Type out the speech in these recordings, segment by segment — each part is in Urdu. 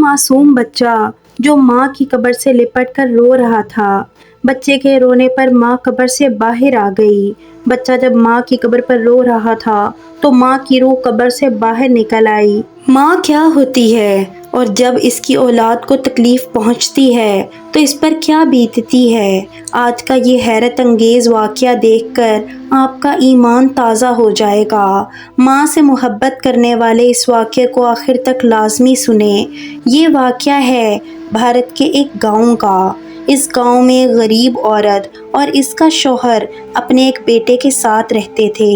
معصوم بچہ جو ماں کی قبر سے لپٹ کر رو رہا تھا۔ بچے کے رونے پر ماں قبر سے باہر آ گئی۔ بچہ جب ماں کی قبر پر رو رہا تھا تو ماں کی روح قبر سے باہر نکل آئی۔ ماں کیا ہوتی ہے اور جب اس کی اولاد کو تکلیف پہنچتی ہے تو اس پر کیا بیتتی ہے۔ آج کا یہ حیرت انگیز واقعہ دیکھ کر آپ کا ایمان تازہ ہو جائے گا۔ ماں سے محبت کرنے والے اس واقعے کو آخر تک لازمی سنیں۔ یہ واقعہ ہے بھارت کے ایک گاؤں کا۔ اس گاؤں میں ایک غریب عورت اور اس کا شوہر اپنے ایک بیٹے کے ساتھ رہتے تھے۔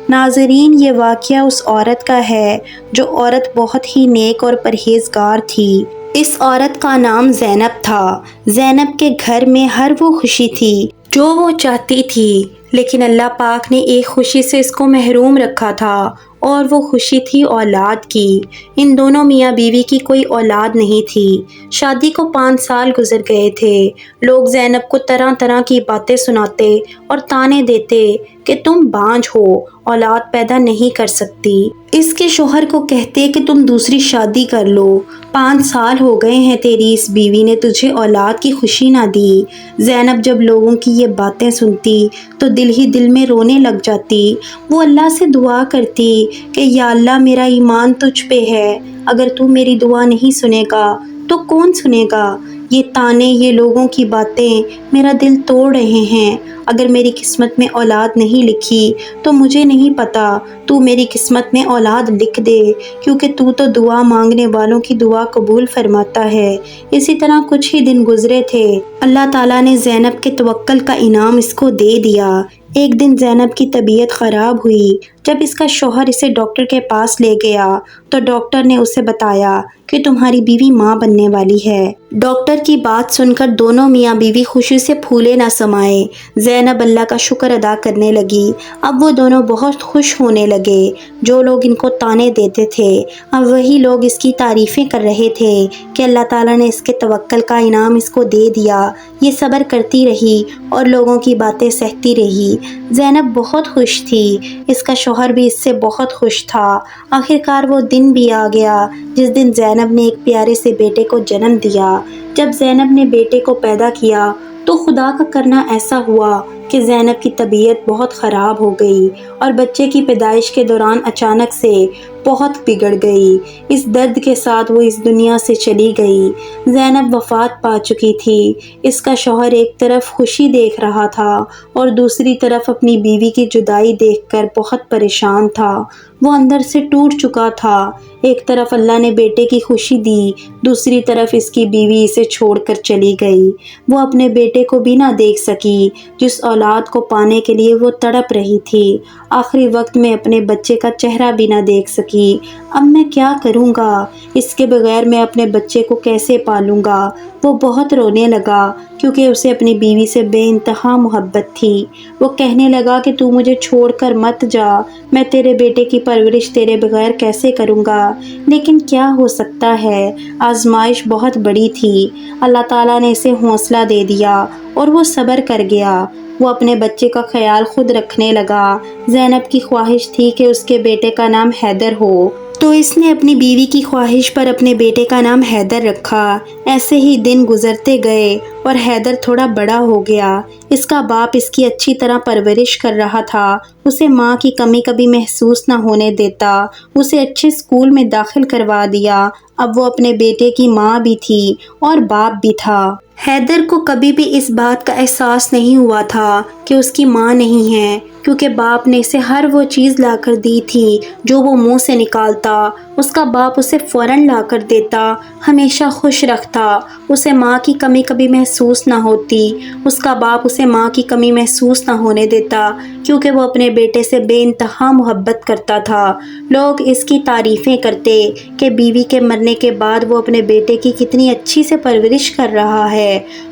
ناظرین، یہ واقعہ اس عورت کا ہے جو عورت بہت ہی نیک اور پرہیزگار تھی۔ اس عورت کا نام زینب تھا۔ زینب کے گھر میں ہر وہ خوشی تھی جو وہ چاہتی تھی، لیکن اللہ پاک نے ایک خوشی سے اس کو محروم رکھا تھا اور وہ خوشی تھی اولاد کی۔ ان دونوں میاں بیوی کی کوئی اولاد نہیں تھی۔ شادی کو 5 سال گزر گئے تھے۔ لوگ زینب کو طرح طرح کی باتیں سناتے اور طعنے دیتے کہ تم بانجھ ہو، اولاد پیدا نہیں کر سکتی۔ اس کے شوہر کو کہتے کہ تم دوسری شادی کر لو، 5 سال ہو گئے ہیں تیری اس بیوی نے تجھے اولاد کی خوشی نہ دی۔ زینب جب لوگوں کی یہ باتیں سنتی تو دل ہی دل میں رونے لگ جاتی۔ وہ اللہ سے دعا کرتی کہ یا اللہ، میرا ایمان تجھ پہ ہے، اگر تو میری دعا نہیں سنے گا تو کون سنے گا۔ یہ طعنے، یہ لوگوں کی باتیں میرا دل توڑ رہے ہیں۔ اگر میری قسمت میں اولاد نہیں لکھی تو مجھے نہیں پتا، تو میری قسمت میں اولاد لکھ دے، کیونکہ تو دعا مانگنے والوں کی دعا قبول فرماتا ہے۔ اسی طرح کچھ ہی دن گزرے تھے، اللہ تعالیٰ نے زینب کے توکل کا انعام اس کو دے دیا۔ ایک دن زینب کی طبیعت خراب ہوئی۔ جب اس کا شوہر اسے ڈاکٹر کے پاس لے گیا تو ڈاکٹر نے اسے بتایا کہ تمہاری بیوی ماں بننے والی ہے۔ ڈاکٹر کی بات سن کر دونوں میاں بیوی خوشی سے پھولے نہ سمائے۔ زینب اللہ کا شکر ادا کرنے لگی۔ اب وہ دونوں بہت خوش ہونے لگے۔ جو لوگ ان کو طعنے دیتے تھے، اب وہی لوگ اس کی تعریفیں کر رہے تھے کہ اللہ تعالیٰ نے اس کے توکل کا انعام اس کو دے دیا۔ یہ صبر کرتی رہی اور لوگوں کی باتیں سہتی رہی۔ زینب بہت خوش تھی، اس کا شوہر بھی اس سے بہت خوش تھا۔ آخرکار وہ دن بھی آ گیا جس دن زینب نے ایک پیارے سے بیٹے کو جنم دیا۔ جب زینب نے بیٹے کو پیدا کیا تو خدا کا کرنا ایسا ہوا کہ زینب کی طبیعت بہت خراب ہو گئی اور بچے کی پیدائش کے دوران اچانک سے بہت بگڑ گئی۔ اس درد کے ساتھ وہ اس دنیا سے چلی گئی۔ زینب وفات پا چکی تھی۔ اس کا شوہر ایک طرف خوشی دیکھ رہا تھا اور دوسری طرف اپنی بیوی کی جدائی دیکھ کر بہت پریشان تھا۔ وہ اندر سے ٹوٹ چکا تھا۔ ایک طرف اللہ نے بیٹے کی خوشی دی، دوسری طرف اس کی بیوی اسے چھوڑ کر چلی گئی۔ وہ اپنے بیٹے کو بھی نہ دیکھ سکی جس اولاد کو پانے کے لیے وہ تڑپ رہی تھی۔ آخری وقت میں اپنے بچے کا چہرہ بھی نہ دیکھ سکی۔ اب میں کیا کروں گا؟ اس کے بغیر میں اپنے بچے کو کیسے پالوں گا؟ وہ بہت رونے لگا کیونکہ اسے اپنی بیوی سے بے انتہا محبت تھی۔ وہ کہنے لگا کہ تو مجھے چھوڑ کر مت جا، میں تیرے بیٹے کی پرورش تیرے بغیر کیسے کروں گا؟ لیکن کیا ہو سکتا ہے، آزمائش بہت بڑی تھی۔ اللہ تعالیٰ نے اسے حوصلہ دے دیا اور وہ صبر کر گیا۔ وہ اپنے بچے کا خیال خود رکھنے لگا۔ زینب کی خواہش تھی کہ اس کے بیٹے کا نام حیدر ہو، تو اس نے اپنی بیوی کی خواہش پر اپنے بیٹے کا نام حیدر رکھا۔ ایسے ہی دن گزرتے گئے اور حیدر تھوڑا بڑا ہو گیا۔ اس کا باپ اس کی اچھی طرح پرورش کر رہا تھا، اسے ماں کی کمی کبھی محسوس نہ ہونے دیتا، اسے اچھے اسکول میں داخل کروا دیا۔ اب وہ اپنے بیٹے کی ماں بھی تھی اور باپ بھی تھا۔ حیدر کو کبھی بھی اس بات کا احساس نہیں ہوا تھا کہ اس کی ماں نہیں ہے، کیونکہ باپ نے اسے ہر وہ چیز لا کر دی تھی جو وہ منہ سے نکالتا۔ اس کا باپ اسے فوراً لا کر دیتا، ہمیشہ خوش رکھتا، اسے ماں کی کمی کبھی محسوس نہ ہوتی۔ اس کا باپ اسے ماں کی کمی محسوس نہ ہونے دیتا، کیونکہ وہ اپنے بیٹے سے بے انتہا محبت کرتا تھا۔ لوگ اس کی تعریفیں کرتے کہ بیوی کے مرنے کے بعد وہ اپنے بیٹے کی کتنی اچھی سے پرورش کر رہا ہے۔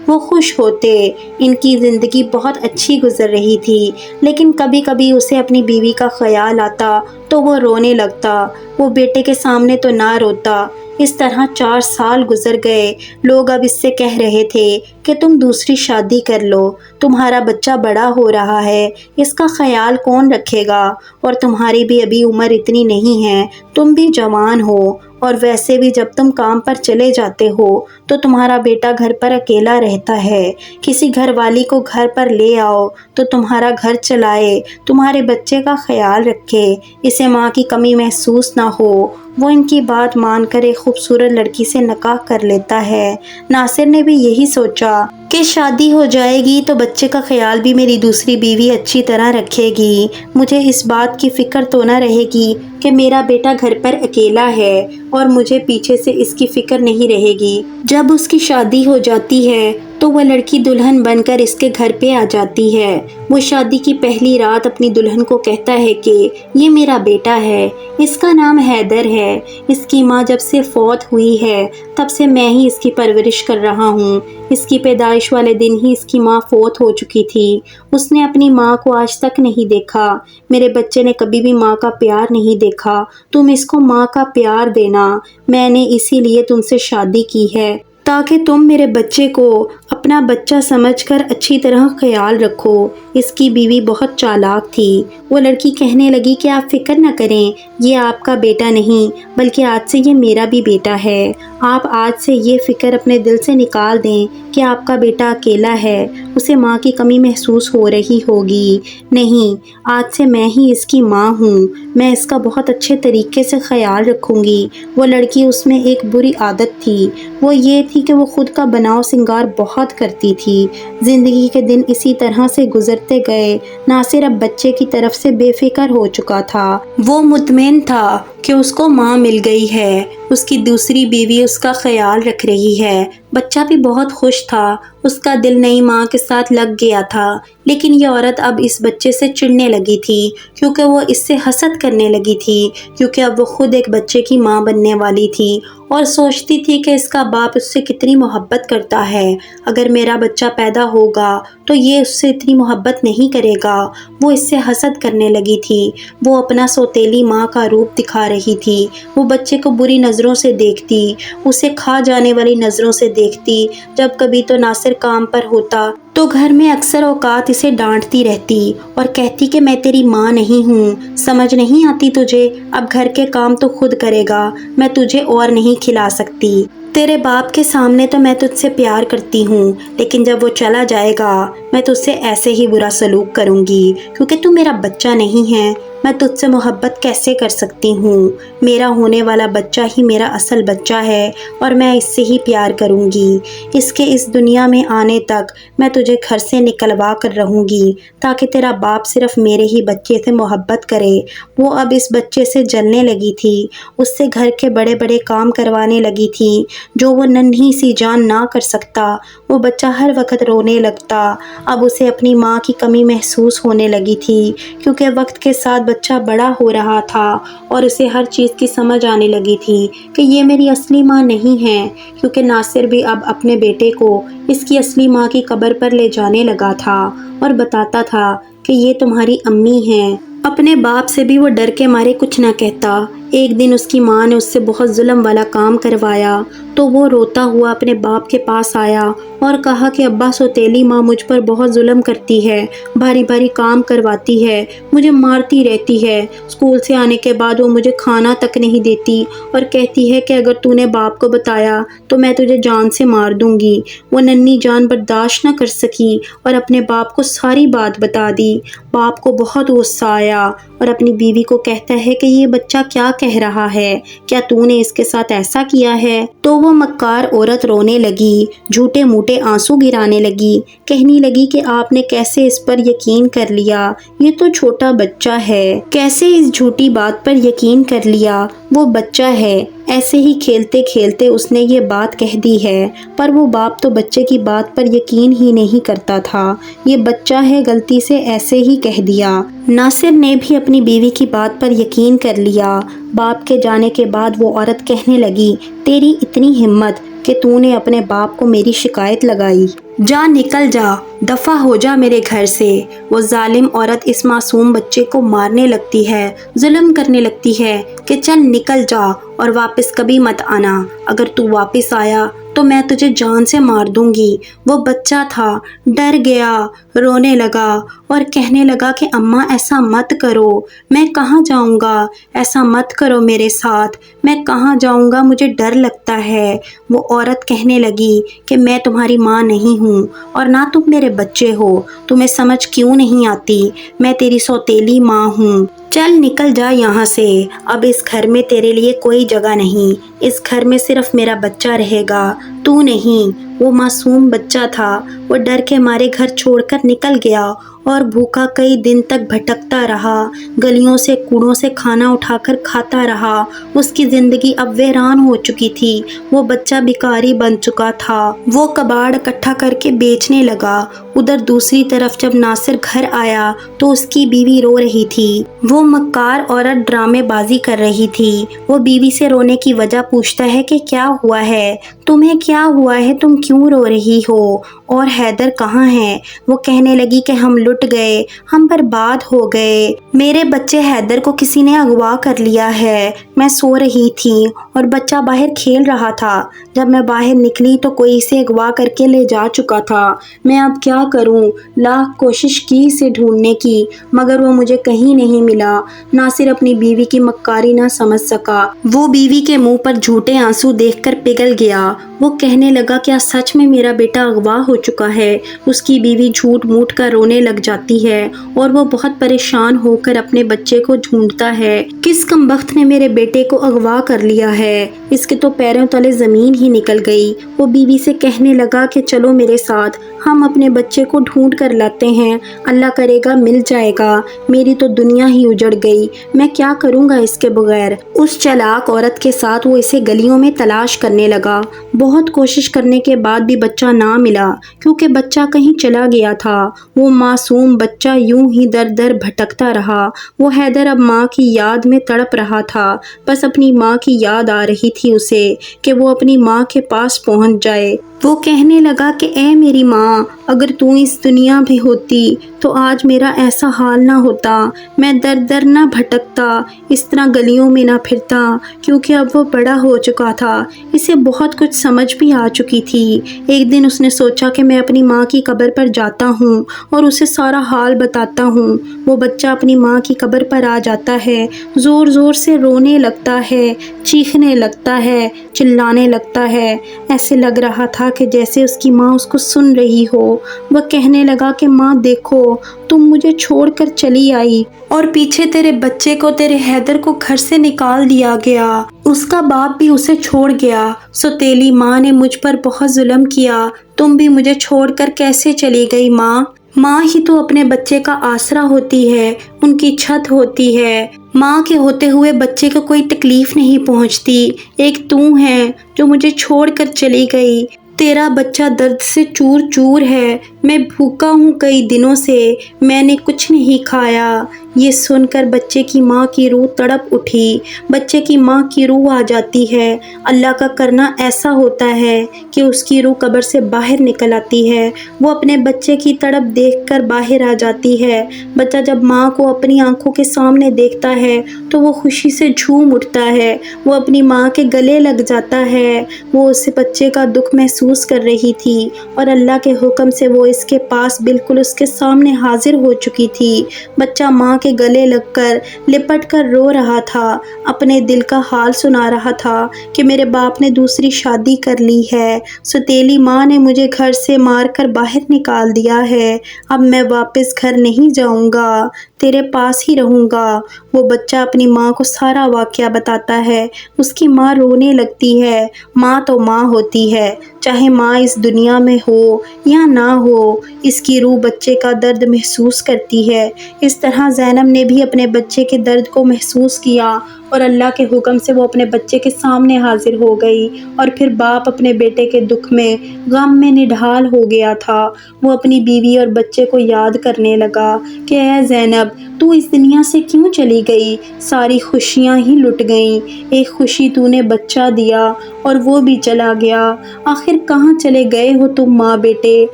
وہ خوش ہوتے، ان کی زندگی بہت اچھی گزر رہی تھی، لیکن کبھی کبھی اسے اپنی بیوی کا خیال آتا تو وہ رونے لگتا۔ وہ بیٹے کے سامنے تو نہ روتا۔ اس طرح 4 سال گزر گئے۔ لوگ اب اس سے کہہ رہے تھے کہ تم دوسری شادی کر لو، تمہارا بچہ بڑا ہو رہا ہے، اس کا خیال کون رکھے گا؟ اور تمہاری بھی ابھی عمر اتنی نہیں ہے، تم بھی جوان ہو، اور ویسے بھی جب تم کام پر چلے جاتے ہو تو تمہارا بیٹا گھر پر اکیلا رہتا ہے۔ کسی گھر والی کو گھر پر لے آؤ تو تمہارا گھر چلائے، تمہارے بچے کا خیال رکھے، اسے ماں کی کمی محسوس نہ ہو۔ وہ ان کی بات مان کر ایک خوبصورت لڑکی سے نکاح کر لیتا ہے۔ ناصر نے بھی یہی سوچا کہ شادی ہو جائے گی تو بچے کا خیال بھی میری دوسری بیوی اچھی طرح رکھے گی، مجھے اس بات کی فکر تو نہ رہے گی کہ میرا بیٹا گھر پر اکیلا ہے اور مجھے پیچھے سے اس کی فکر نہیں رہے گی۔ جب اس کی شادی ہو جاتی ہے تو وہ لڑکی دلہن بن کر اس کے گھر پہ آ جاتی ہے۔ وہ شادی کی پہلی رات اپنی دلہن کو کہتا ہے کہ یہ میرا بیٹا ہے، اس کا نام حیدر ہے، اس کی ماں جب سے فوت ہوئی ہے تب سے میں ہی اس کی پرورش کر رہا ہوں۔ اس کی پیدائش والے دن ہی اس کی ماں فوت ہو چکی تھی، اس نے اپنی ماں کو آج تک نہیں دیکھا، میرے بچے نے کبھی بھی ماں کا پیار نہیں دیکھا، تم اس کو ماں کا پیار دینا، میں نے اسی لیے تم سے شادی کی ہے تاکہ تم میرے بچے کو اپنا بچہ سمجھ کر اچھی طرح خیال رکھو۔ اس کی بیوی بہت چالاک تھی، وہ لڑکی کہنے لگی کہ آپ فکر نہ کریں، یہ آپ کا بیٹا نہیں بلکہ آج سے یہ میرا بھی بیٹا ہے، آپ آج سے یہ فکر اپنے دل سے نکال دیں کہ آپ کا بیٹا اکیلا ہے، اسے ماں کی کمی محسوس ہو رہی ہوگی، نہیں، آج سے میں ہی اس کی ماں ہوں، میں اس کا بہت اچھے طریقے سے خیال رکھوں گی۔ وہ لڑکی، اس میں ایک بری عادت تھی، وہ یہ تھی کہ وہ خود کا بناؤ سنگار بہت کرتی تھی۔ زندگی کے دن اسی طرح سے گزرتے گئے۔ ناصر اب بچے کی طرف سے بے فکر ہو چکا تھا، وہ مطمئن تھا کہ اس کو ماں مل گئی ہے، اس کی دوسری بیوی اس کا خیال رکھ رہی ہے، بچہ بھی بہت خوش تھا، اس کا دل نئی ماں کے ساتھ لگ گیا تھا۔ لیکن یہ عورت اب اس بچے سے چڑنے لگی تھی کیونکہ وہ اس سے حسد کرنے لگی تھی، کیونکہ اب وہ خود ایک بچے کی ماں بننے والی تھی اور سوچتی تھی کہ اس کا باپ اس سے کتنی محبت کرتا ہے، اگر میرا بچہ پیدا ہوگا تو یہ اس سے اتنی محبت نہیں کرے گا۔ وہ اس سے حسد کرنے لگی تھی، وہ اپنا سوتیلی ماں کا روپ دکھا رہی تھی، وہ بچے کو بری نظروں سے دیکھتی، اسے کھا جانے والی نظروں سے دیکھتی، جب کبھی تو ناصر کام پر ہوتا تو گھر میں اکثر اوقات اسے ڈانٹتی رہتی اور کہتی کہ میں تیری ماں نہیں ہوں، سمجھ نہیں آتی تجھے، اب گھر کے کام تو خود کرے گا، میں تجھے اور نہیں کھلا سکتی، تیرے باپ کے سامنے تو میں تجھ سے پیار کرتی ہوں، لیکن جب وہ چلا جائے گا میں تجھ سے ایسے ہی برا سلوک کروں گی، کیونکہ تو میرا بچہ نہیں ہے، میں تجھ سے محبت کیسے کر سکتی ہوں، میرا ہونے والا بچہ ہی میرا اصل بچہ ہے اور میں اس سے ہی پیار کروں گی، اس کے اس دنیا میں آنے تک میں تجھے گھر سے نکلوا کر رہوں گی تاکہ تیرا باپ صرف میرے ہی بچے سے محبت کرے۔ وہ اب اس بچے سے جلنے لگی تھی، اس سے گھر کے بڑے بڑے کام کروانے لگی تھی جو وہ ننھی سی جان نہ کر سکتا، وہ بچہ ہر وقت رونے لگتا، اب اسے اپنی ماں کی کمی محسوس ہونے لگی تھی، کیونکہ وقت کے ساتھ بچہ بڑا ہو رہا تھا اور اسے ہر چیز کی سمجھ آنے لگی تھی کہ یہ میری اصلی ماں نہیں ہے، کیونکہ ناصر بھی اب اپنے بیٹے کو اس کی اصلی ماں کی قبر پر لے جانے لگا تھا اور بتاتا تھا کہ یہ تمہاری امی ہیں۔ اپنے باپ سے بھی وہ ڈر کے مارے کچھ نہ کہتا۔ ایک دن اس کی ماں نے اس سے بہت ظلم والا کام کروایا تو وہ روتا ہوا اپنے باپ کے پاس آیا اور کہا کہ ابا، سوتیلی ماں مجھ پر بہت ظلم کرتی ہے، بھاری بھاری کام کرواتی ہے، مجھے مارتی رہتی ہے، اسکول سے آنے کے بعد وہ مجھے کھانا تک نہیں دیتی اور کہتی ہے کہ اگر تو نے باپ کو بتایا تو میں تجھے جان سے مار دوں گی۔ وہ ننھی جان برداشت نہ کر سکی اور اپنے باپ کو ساری بات بتا دی۔ باپ کو بہت غصہ آیا اور اپنی بیوی کو کہتا ہے کہ یہ بچہ کیا کہہ رہا ہے، کیا تو نے اس کے ساتھ ایسا کیا ہے؟ تو وہ مکار عورت رونے لگی، جھوٹے موٹے آنسو گرانے لگی، کہنے لگی کہ آپ نے کیسے اس پر یقین کر لیا، یہ تو چھوٹا بچہ ہے، کیسے اس جھوٹی بات پر یقین کر لیا، وہ بچہ ہے، ایسے ہی کھیلتے کھیلتے اس نے یہ بات کہہ دی ہے، پر وہ باپ تو بچے کی بات پر یقین ہی نہیں کرتا تھا، یہ بچہ ہے، غلطی سے ایسے ہی کہہ دیا۔ ناصر نے بھی اپنی بیوی کی بات پر یقین کر لیا۔ باپ کے جانے کے بعد وہ عورت کہنے لگی، تیری اتنی ہمت کہ تو نے اپنے باپ کو میری شکایت لگائی، جا نکل جا، دفع ہو جا میرے گھر سے۔ وہ ظالم عورت اس معصوم بچے کو مارنے لگتی ہے، ظلم کرنے لگتی ہے کہ چل نکل جا اور واپس کبھی مت آنا، اگر تو واپس آیا تو میں تجھے جان سے مار دوں گی۔ وہ بچہ تھا، ڈر گیا، رونے لگا اور کہنے لگا کہ اماں ایسا مت کرو، میں کہاں جاؤں گا، ایسا مت کرو میرے ساتھ، میں کہاں جاؤں گا، مجھے ڈر لگتا ہے۔ وہ عورت کہنے لگی کہ میں تمہاری ماں نہیں ہوں اور نہ تم میرے بچے ہو، تمہیں سمجھ کیوں نہیں آتی، میں تیری سوتیلی ماں ہوں۔ چل نکل جا یہاں سے، اب اس گھر میں تیرے لیے کوئی جگہ نہیں، اس گھر میں صرف میرا بچہ رہے گا، تو نہیں۔ وہ معصوم بچہ تھا، وہ ڈر کے مارے گھر چھوڑ کر نکل گیا اور بھوکا کئی دن تک بھٹکتا رہا، گلیوں سے کوڑوں سے کھانا اٹھا کر کھاتا رہا۔ اس کی زندگی اب ویران ہو چکی تھی، وہ بچہ بھکاری بن چکا تھا، وہ کباڑ اکٹھا کر کے بیچنے لگا۔ ادھر دوسری طرف جب ناصر گھر آیا تو اس کی بیوی رو رہی تھی، وہ مکار عورت ڈرامے بازی کر رہی تھی۔ وہ بیوی سے رونے کی وجہ پوچھتا ہے کہ کیا ہوا ہے، تمہیں کیا ہوا ہے، تم کیوں رو رہی ہو، اور حیدر کہاں ہے؟ وہ کہنے لگی کہ ہم لٹ گئے، ہم برباد ہو گئے، میرے بچے حیدر کو کسی نے اغوا کر لیا ہے، میں سو رہی تھی اور بچہ باہر کھیل رہا تھا، جب میں باہر نکلی تو کوئی اسے اغوا کر کے لے جا چکا تھا، میں اب کیا کروں؟ لاکھ کوشش کی اسے ڈھونڈنے کی مگر وہ مجھے کہیں نہیں ملا۔ ناصر اپنی بیوی کی مکاری نہ سمجھ سکا، وہ بیوی کے منہ پر جھوٹے آنسو دیکھ کر پگھل گیا۔ وہ کہنے لگا کیا سچ میں میرا بیٹا اغوا ہو چکا ہے؟ اس کی بیوی جھوٹ موٹ کر رونے لگ جاتی ہے اور وہ بہت پریشان ہو کر اپنے بچے کو ڈھونڈتا ہے، کس کمبخت نے میرے بیٹے کو اغوا کر لیا ہے، اس کے تو پیروں تلے زمین ہی نکل گئی۔ وہ بیوی سے کہنے لگا کہ چلو میرے ساتھ، ہم اپنے بچے کو ڈھونڈ کر لاتے ہیں، اللہ کرے گا مل جائے گا، میری تو دنیا ہی اجڑ گئی، میں کیا کروں گا اس کے بغیر۔ اس چالاک عورت کے ساتھ وہ اسے گلیوں میں تلاش کرنے لگا، بہت کوشش کرنے کے بعد بھی بچہ نہ ملا، کیونکہ بچہ کہیں چلا گیا تھا۔ وہ معصوم بچہ یوں ہی در در بھٹکتا رہا۔ وہ حیدر اب ماں کی یاد میں تڑپ رہا تھا، بس اپنی ماں کی یاد آ رہی تھی اسے کہ وہ اپنی ماں کے پاس پہنچ جائے۔ وہ کہنے لگا کہ اے میری ماں، اگر تو اس دنیا میں ہوتی تو آج میرا ایسا حال نہ ہوتا، میں در در نہ بھٹکتا، اس طرح گلیوں میں نہ پھرتا، کیونکہ اب وہ بڑا ہو چکا تھا، اسے بہت کچھ سمجھ بھی آ چکی تھی۔ ایک دن اس نے سوچا کہ میں اپنی ماں کی قبر پر جاتا ہوں اور اسے سارا حال بتاتا ہوں۔ وہ بچہ اپنی ماں کی قبر پر آ جاتا ہے، زور زور سے رونے لگتا ہے، چیخنے لگتا ہے، چلانے لگتا ہے، ایسے لگ رہا تھا کہ جیسے اس کی ماں اس کو سن رہی ہو۔ وہ کہنے لگا کہ ماں دیکھو، تم مجھے چھوڑ کر چلی آئی اور پیچھے تیرے بچے کو، تیرے حیدر کو گھر سے نکال دیا گیا، اس کا باپ بھی اسے چھوڑ گیا، سوتیلی ماں نے مجھ پر بہت ظلم کیا، تم بھی مجھے چھوڑ کر کیسے چلی گئی ماں؟ ماں ہی تو اپنے بچے کا آسرا ہوتی ہے، ان کی چھت ہوتی ہے، ماں کے ہوتے ہوئے بچے کو کوئی تکلیف نہیں پہنچتی، ایک تو ہے جو مجھے چھوڑ کر چلی گئی، تیرا بچہ درد سے چور چور ہے، میں بھوکا ہوں کئی دنوں سے، میں نے کچھ نہیں کھایا۔ یہ سن کر بچے کی ماں کی روح تڑپ اٹھی، بچے کی ماں کی روح آ جاتی ہے، اللہ کا کرنا ایسا ہوتا ہے کہ اس کی روح قبر سے باہر نکل آتی ہے، وہ اپنے بچے کی تڑپ دیکھ کر باہر آ جاتی ہے۔ بچہ جب ماں کو اپنی آنکھوں کے سامنے دیکھتا ہے تو وہ خوشی سے جھوم اٹھتا ہے، وہ اپنی ماں کے گلے لگ جاتا ہے، وہ اس بچے کا دکھ محسوس کر رہی تھی اور اللہ کے حکم سے وہ اس کے پاس بالکل اس کے سامنے حاضر ہو چکی تھی۔ بچہ ماں کے گلے لگ کر لپٹ کر رو رہا تھا، اپنے دل کا حال سنا رہا تھا کہ میرے باپ نے دوسری شادی کر لی ہے، سوتیلی ماں نے مجھے گھر سے مار کر باہر نکال دیا ہے، اب میں واپس گھر نہیں جاؤں گا، تیرے پاس ہی رہوں گا۔ وہ بچہ اپنی ماں کو سارا واقعہ بتاتا ہے، اس کی ماں رونے لگتی ہے۔ ماں تو ماں ہوتی ہے، چاہے ماں اس دنیا میں ہو یا نہ ہو، اس کی روح بچے کا درد محسوس کرتی ہے۔ اس طرح زینب نے بھی اپنے بچے کے درد کو محسوس کیا اور اللہ کے حکم سے وہ اپنے بچے کے سامنے حاضر ہو گئی، اور پھر باپ اپنے بیٹے کے دکھ میں، غم میں نڈھال ہو گیا تھا۔ وہ اپنی بیوی اور بچے کو یاد کرنے لگا کہ اے زینب، تو اس دنیا سے کیوں چلی گئی؟ ساری خوشیاں ہی لٹ گئیں، ایک خوشی تو نے بچہ دیا اور وہ بھی چلا گیا، آخر کہاں چلے گئے ہو تم ماں بیٹے؟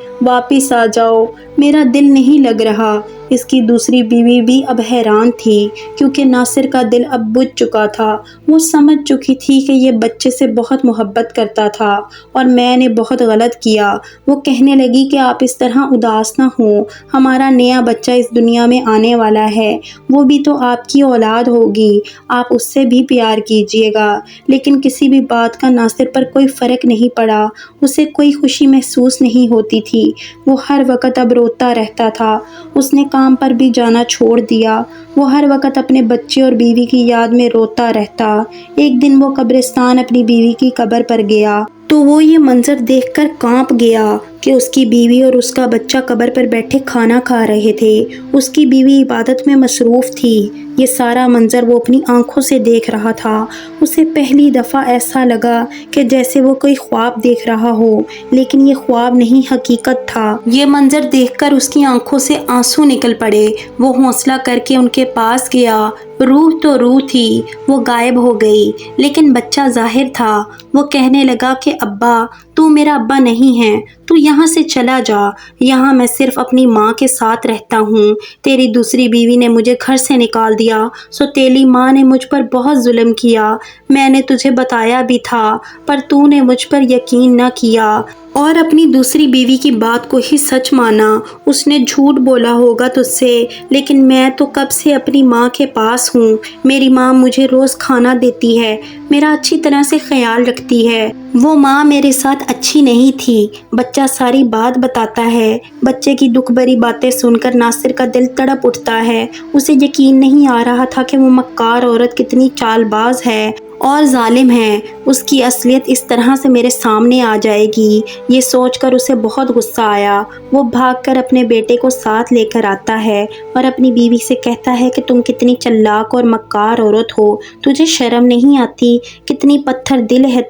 واپس آ جاؤ، میرا دل نہیں لگ رہا۔ اس کی دوسری بیوی بھی اب حیران تھی، کیونکہ ناصر کا دل اب بجھ چکا تھا۔ وہ سمجھ چکی تھی کہ یہ بچے سے بہت محبت کرتا تھا اور میں نے بہت غلط کیا۔ وہ کہنے لگی کہ آپ اس طرح اداس نہ ہوں، ہمارا نیا بچہ اس دنیا میں آنے والا ہے، وہ بھی تو آپ کی اولاد ہوگی، آپ اس سے بھی پیار کیجیے گا۔ لیکن کسی بھی بات کا ناصر پر کوئی فرق نہیں پڑا، اسے کوئی خوشی محسوس نہیں ہوتی تھی۔ وہ ہر وقت اب روتا رہتا تھا۔ اس نے کام پر بھی جانا چھوڑ دیا۔ وہ ہر وقت اپنے بچے اور بیوی کی یاد میں روتا رہتا۔ ایک دن وہ قبرستان اپنی بیوی کی قبر پر گیا تو وہ یہ منظر دیکھ کر کانپ گیا کہ اس کی بیوی اور اس کا بچہ قبر پر بیٹھے کھانا کھا رہے تھے۔ اس کی بیوی عبادت میں مصروف تھی۔ یہ سارا منظر وہ اپنی آنکھوں سے دیکھ رہا تھا۔ اسے پہلی دفعہ ایسا لگا کہ جیسے وہ کوئی خواب دیکھ رہا ہو، لیکن یہ خواب نہیں، حقیقت تھا۔ یہ منظر دیکھ کر اس کی آنکھوں سے آنسو نکل پڑے۔ وہ حوصلہ کر کے ان کے پاس گیا۔ روح تو روح تھی، وہ غائب ہو گئی، لیکن بچہ ظاہر تھا۔ وہ کہنے لگا کہ ابا، تو میرا ابا نہیں ہے، تو یہاں سے چلا جا، یہاں میں صرف اپنی ماں کے ساتھ رہتا ہوں۔ تیری دوسری بیوی نے مجھے گھر سے نکال دیا، سو تیری ماں نے مجھ پر بہت ظلم کیا۔ میں نے تجھے بتایا بھی تھا، پر تو نے مجھ پر یقین نہ کیا اور اپنی دوسری بیوی کی بات کو ہی سچ مانا۔ اس نے جھوٹ بولا ہوگا تجھ سے، لیکن میں تو کب سے اپنی ماں کے پاس ہوں۔ میری ماں مجھے روز کھانا دیتی ہے، میرا اچھی طرح سے خیال رکھتی ہے۔ وہ ماں میرے ساتھ اچھی نہیں تھی۔ بچہ ساری بات بتاتا ہے۔ بچے کی دکھ بھری باتیں سن کر ناصر کا دل تڑپ اٹھتا ہے۔ اسے یقین نہیں آ رہا تھا کہ وہ مکار عورت کتنی چال باز ہے اور ظالم ہے۔ اس کی اصلیت اس طرح سے میرے سامنے آ جائے گی، یہ سوچ کر اسے بہت غصہ آیا۔ وہ بھاگ کر اپنے بیٹے کو ساتھ لے کر آتا ہے اور اپنی بیوی سے کہتا ہے کہ تم کتنی چلاک اور مکار عورت ہو، تجھے شرم نہیں آتی، کتنی پتھر دل ہے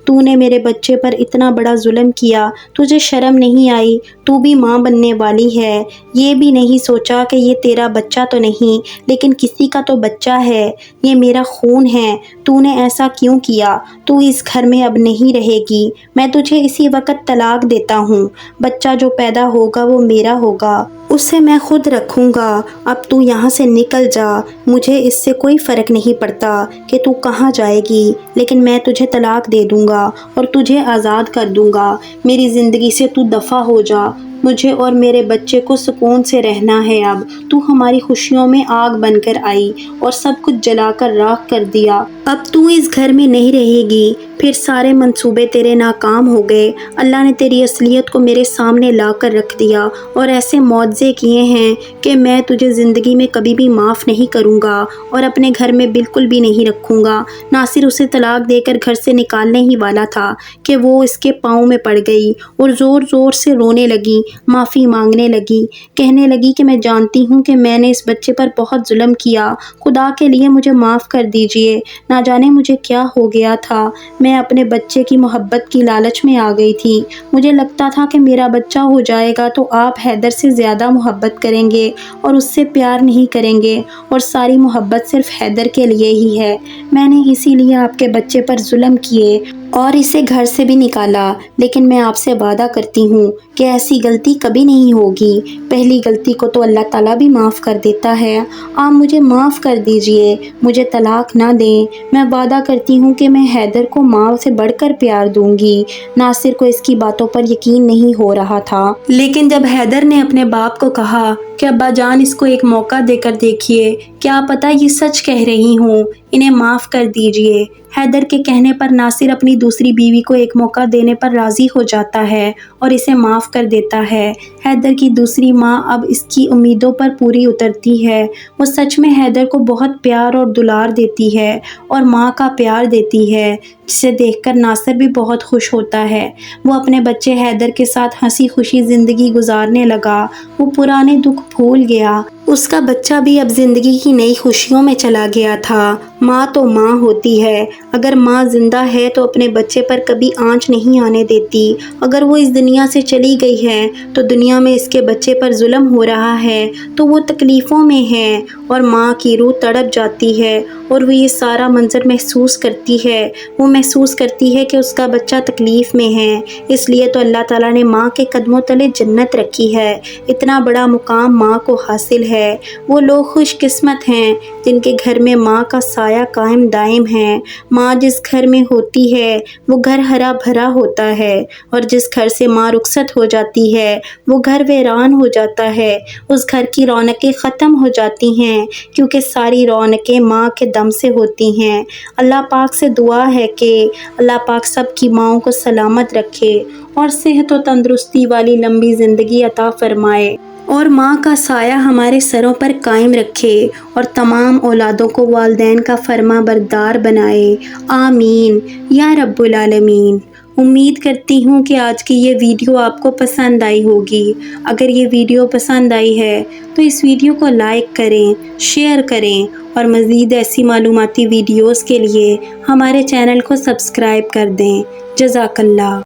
تو نے میرے بچے پر اتنا بڑا ظلم کیا، تجھے شرم نہیں آئی، تو بھی ماں بننے والی ہے، یہ بھی نہیں سوچا کہ یہ تیرا بچہ تو نہیں لیکن کسی کا تو بچہ ہے، یہ میرا خون ہے، تو نے ایسا کیوں کیا؟ تو اس گھر میں اب نہیں رہے گی، میں تجھے اسی وقت طلاق دیتا ہوں، بچہ جو پیدا ہوگا وہ میرا ہوگا، اسے میں خود رکھوں گا، اب تو یہاں سے نکل جا، مجھے اس سے کوئی فرق نہیں پڑتا کہ تو کہاں جائے گی، لیکن میں تجھے طلاق دے دوں گا اور تجھے آزاد کر دوں گا، میری زندگی سے تو دفع ہو جا، مجھے اور میرے بچے کو سکون سے رہنا ہے۔ اب تو ہماری خوشیوں میں آگ بن کر آئی اور سب کچھ جلا کر راکھ کر دیا، اب تو اس گھر میں نہیں رہے گی، پھر سارے منصوبے تیرے ناکام ہو گئے، اللہ نے تیری اصلیت کو میرے سامنے لا کر رکھ دیا اور ایسے معجزے کیے ہیں کہ میں تجھے زندگی میں کبھی بھی معاف نہیں کروں گا اور اپنے گھر میں بالکل بھی نہیں رکھوں گا۔ ناصر اسے طلاق دے کر گھر سے نکالنے ہی والا تھا کہ وہ اس کے پاؤں میں پڑ گئی اور زور زور سے رونے لگی، معافی مانگنے لگی، کہنے لگی کہ میں جانتی ہوں کہ میں نے اس بچے پر بہت ظلم کیا، خدا کے لیے مجھے معاف کر دیجئے، نہ جانے مجھے کیا ہو گیا تھا، میں اپنے بچے کی محبت کی لالچ میں آ گئی تھی، مجھے لگتا تھا کہ میرا بچہ ہو جائے گا تو آپ حیدر سے زیادہ محبت کریں گے اور اس سے پیار نہیں کریں گے اور ساری محبت صرف حیدر کے لیے ہی ہے، میں نے اسی لیے آپ کے بچے پر ظلم کیے اور اسے گھر سے بھی نکالا، لیکن میں آپ سے وعدہ کرتی ہوں کہ ایسی غلطی کبھی نہیں ہوگی، پہلی غلطی کو تو اللہ تعالیٰ بھی معاف کر دیتا ہے، آپ مجھے معاف کر دیجئے، مجھے طلاق نہ دیں، میں وعدہ کرتی ہوں کہ میں حیدر کو ماں سے بڑھ کر پیار دوں گی۔ ناصر کو اس کی باتوں پر یقین نہیں ہو رہا تھا، لیکن جب حیدر نے اپنے باپ کو کہا کہ ابا جان اس کو ایک موقع دے کر دیکھیے، کیا پتہ یہ سچ کہہ رہی ہوں، انہیں معاف کر دیجئے، حیدر کے کہنے پر ناصر اپنی دوسری بیوی کو ایک موقع دینے پر راضی ہو جاتا ہے اور اسے معاف کر دیتا ہے۔ حیدر کی دوسری ماں اب اس کی امیدوں پر پوری اترتی ہے، وہ سچ میں حیدر کو بہت پیار اور دلار دیتی ہے اور ماں کا پیار دیتی ہے، جسے دیکھ کر ناصر بھی بہت خوش ہوتا ہے۔ وہ اپنے بچے حیدر کے ساتھ ہنسی خوشی زندگی گزارنے لگا، وہ پرانے دکھ بھول گیا، اس کا بچہ بھی اب زندگی کی نئی خوشیوں میں چلا گیا تھا۔ ماں تو ماں ہوتی ہے، اگر ماں زندہ ہے تو اپنے بچے پر کبھی آنچ نہیں آنے دیتی، اگر وہ اس دنیا سے چلی گئی ہے تو دنیا میں اس کے بچے پر ظلم ہو رہا ہے تو وہ تکلیفوں میں ہے اور ماں کی روح تڑپ جاتی ہے اور وہ یہ سارا منظر محسوس کرتی ہے، وہ محسوس کرتی ہے کہ اس کا بچہ تکلیف میں ہے، اس لیے تو اللہ تعالیٰ نے ماں کے قدموں تلے جنت رکھی ہے، اتنا بڑا مقام ماں کو حاصل ہے، وہ لوگ خوش قسمت ہیں جن کے گھر میں ماں کا سایہ سایہ قائم دائم ہے۔ ماں جس گھر میں ہوتی ہے وہ گھر ہرا بھرا ہوتا ہے، اور جس گھر سے ماں رخصت ہو جاتی ہے وہ گھر ویران ہو جاتا ہے۔ اس گھر کی رونقیں ختم ہو جاتی ہیں، کیونکہ ساری رونقیں ماں کے دم سے ہوتی ہیں۔ اللہ پاک سے دعا ہے کہ اللہ پاک سب کی ماؤں کو سلامت رکھے اور صحت و تندرستی والی لمبی زندگی عطا فرمائے، اور ماں کا سایہ ہمارے سروں پر قائم رکھے، اور تمام اولادوں کو والدین کا فرما بردار بنائے۔ آمین یا رب العالمین۔ امید کرتی ہوں کہ آج کی یہ ویڈیو آپ کو پسند آئی ہوگی۔ اگر یہ ویڈیو پسند آئی ہے تو اس ویڈیو کو لائک کریں، شیئر کریں، اور مزید ایسی معلوماتی ویڈیوز کے لیے ہمارے چینل کو سبسکرائب کر دیں۔ جزاک اللہ۔